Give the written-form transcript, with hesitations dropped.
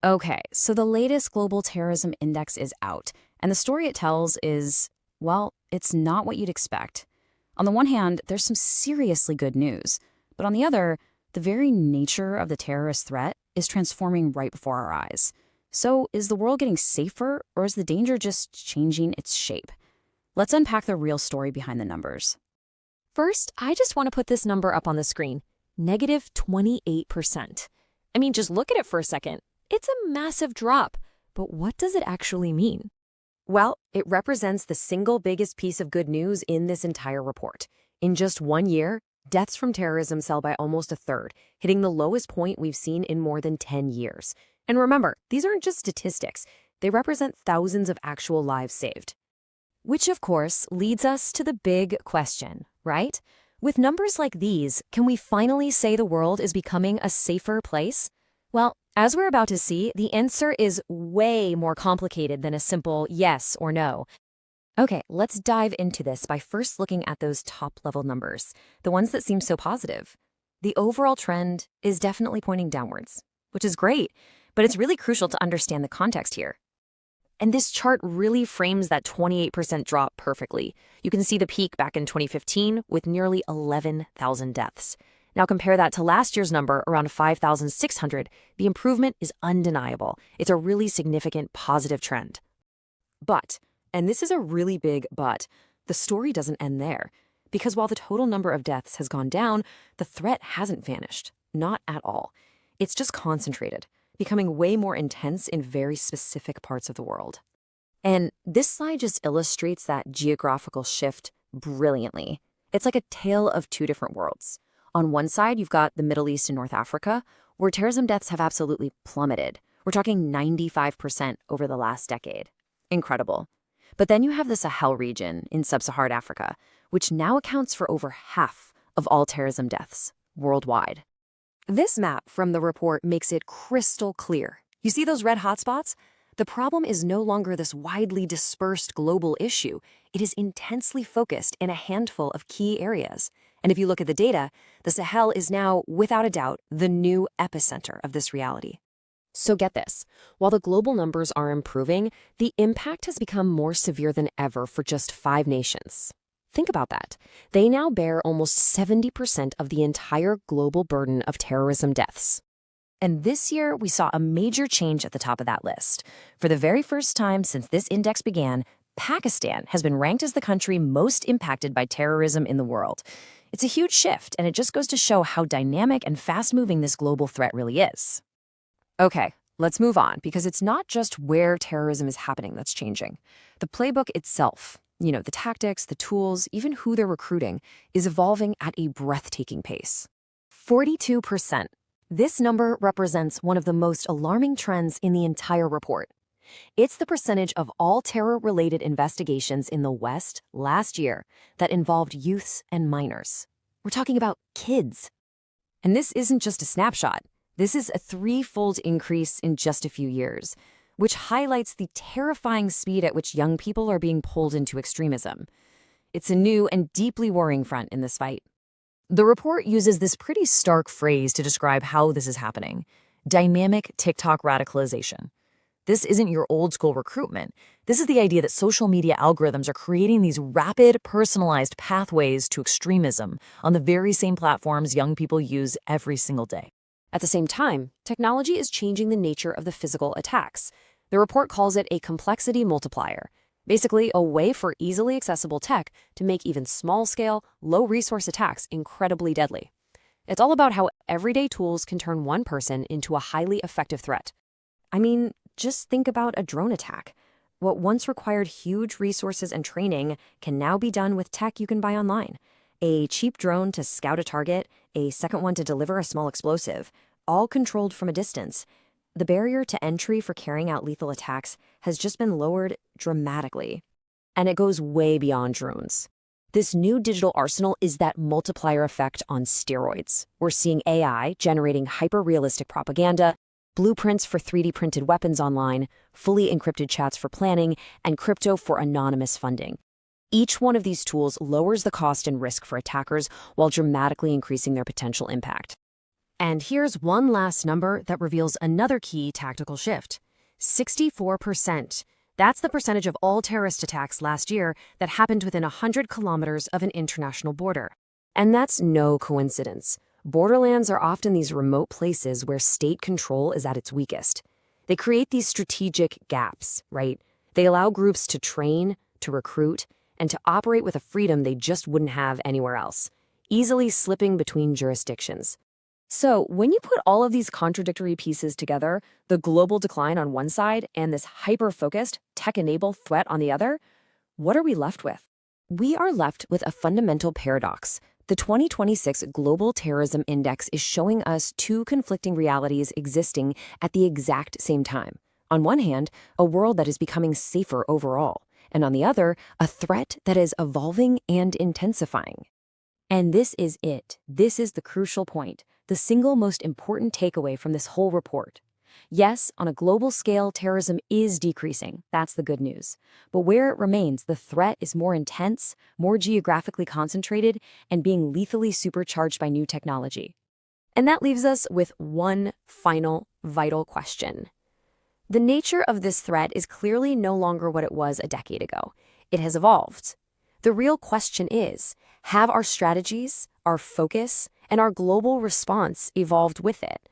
Okay, so the latest global terrorism index is out, and the story it tells is, well, it's not what you'd expect. On the one hand, there's some seriously good news, but on the other, the very nature of the terrorist threat is transforming right before our eyes. So, is the world getting safer, or is the danger just changing its shape? Let's unpack the real story behind the numbers. First, I just want to put this number up on the screen, negative 28%. I mean, just look at it for a second. It's a massive drop, but what does it actually mean? Well, it represents the single biggest piece of good news in this entire report. In just 1 year, deaths from terrorism fell by almost a third, hitting the lowest point we've seen in more than 10 years. And remember, these aren't just statistics. They represent thousands of actual lives saved. Which, of course, leads us to the big question, right? With numbers like these, can we finally say the world is becoming a safer place? Well, as we're about to see, the answer is way more complicated than a simple yes or no. Okay, let's dive into this by first looking at those top-level numbers, the ones that seem so positive. The overall trend is definitely pointing downwards, which is great, but it's really crucial to understand the context here. And this chart really frames that 28% drop perfectly. You can see the peak back in 2015 with nearly 11,000 deaths. Now compare that to last year's number, around 5,600. The improvement is undeniable. It's a really significant positive trend. But, and this is a really big but, the story doesn't end there. Because while the total number of deaths has gone down, the threat hasn't vanished. Not at all. It's just concentrated, becoming way more intense in very specific parts of the world. And this slide just illustrates that geographical shift brilliantly. It's like a tale of two different worlds. On one side, you've got the Middle East and North Africa, where terrorism deaths have absolutely plummeted. We're talking 95% over the last decade. Incredible. But then you have the Sahel region in sub-Saharan Africa, which now accounts for over half of all terrorism deaths worldwide. This map from the report makes it crystal clear. You see those red hotspots? The problem is no longer this widely dispersed global issue. It is intensely focused in a handful of key areas. And if you look at the data, the Sahel is now, without a doubt, the new epicenter of this reality. So get this, while the global numbers are improving, the impact has become more severe than ever for just 5 nations. Think about that. They now bear almost 70% of the entire global burden of terrorism deaths. And this year, we saw a major change at the top of that list. For the very first time since this index began, Pakistan has been ranked as the country most impacted by terrorism in the world. It's a huge shift, and it just goes to show how dynamic and fast-moving this global threat really is. Okay, let's move on, because it's not just where terrorism is happening that's changing. The playbook itself, the tactics, the tools, even who they're recruiting, is evolving at a breathtaking pace. 42%. This number represents one of the most alarming trends in the entire report. It's the percentage of all terror-related investigations in the West last year that involved youths and minors. We're talking about kids. And this isn't just a snapshot. This is a 3-fold increase in just a few years, which highlights the terrifying speed at which young people are being pulled into extremism. It's a new and deeply worrying front in this fight. The report uses this pretty stark phrase to describe how this is happening: dynamic TikTok radicalization. This isn't your old-school recruitment. This is the idea that social media algorithms are creating these rapid, personalized pathways to extremism on the very same platforms young people use every single day. At the same time, technology is changing the nature of the physical attacks. The report calls it a complexity multiplier, basically a way for easily accessible tech to make even small-scale, low-resource attacks incredibly deadly. It's all about how everyday tools can turn one person into a highly effective threat. I mean, just think about a drone attack. What once required huge resources and training can now be done with tech you can buy online. A cheap drone to scout a target, a second one to deliver a small explosive, all controlled from a distance. The barrier to entry for carrying out lethal attacks has just been lowered dramatically. And it goes way beyond drones. This new digital arsenal is that multiplier effect on steroids. We're seeing AI generating hyper-realistic propaganda, blueprints for 3D printed weapons online, fully encrypted chats for planning, and crypto for anonymous funding. Each one of these tools lowers the cost and risk for attackers while dramatically increasing their potential impact. And here's one last number that reveals another key tactical shift. 64%. That's the percentage of all terrorist attacks last year that happened within 100 kilometers of an international border. And that's no coincidence. Borderlands are often these remote places where state control is at its weakest. They create these strategic gaps, right? They allow groups to train, to recruit, and to operate with a freedom they just wouldn't have anywhere else, easily slipping between jurisdictions. So, when you put all of these contradictory pieces together, the global decline on one side and this hyper-focused, tech-enabled threat on the other, what are we left with? We are left with a fundamental paradox. The 2026 Global Terrorism Index is showing us two conflicting realities existing at the exact same time. On one hand, a world that is becoming safer overall, and on the other, a threat that is evolving and intensifying. And this is it. This is the crucial point, the single most important takeaway from this whole report. Yes, on a global scale, terrorism is decreasing. That's the good news. But where it remains, the threat is more intense, more geographically concentrated, and being lethally supercharged by new technology. And that leaves us with one final, vital question. The nature of this threat is clearly no longer what it was a decade ago. It has evolved. The real question is, have our strategies, our focus, and our global response evolved with it?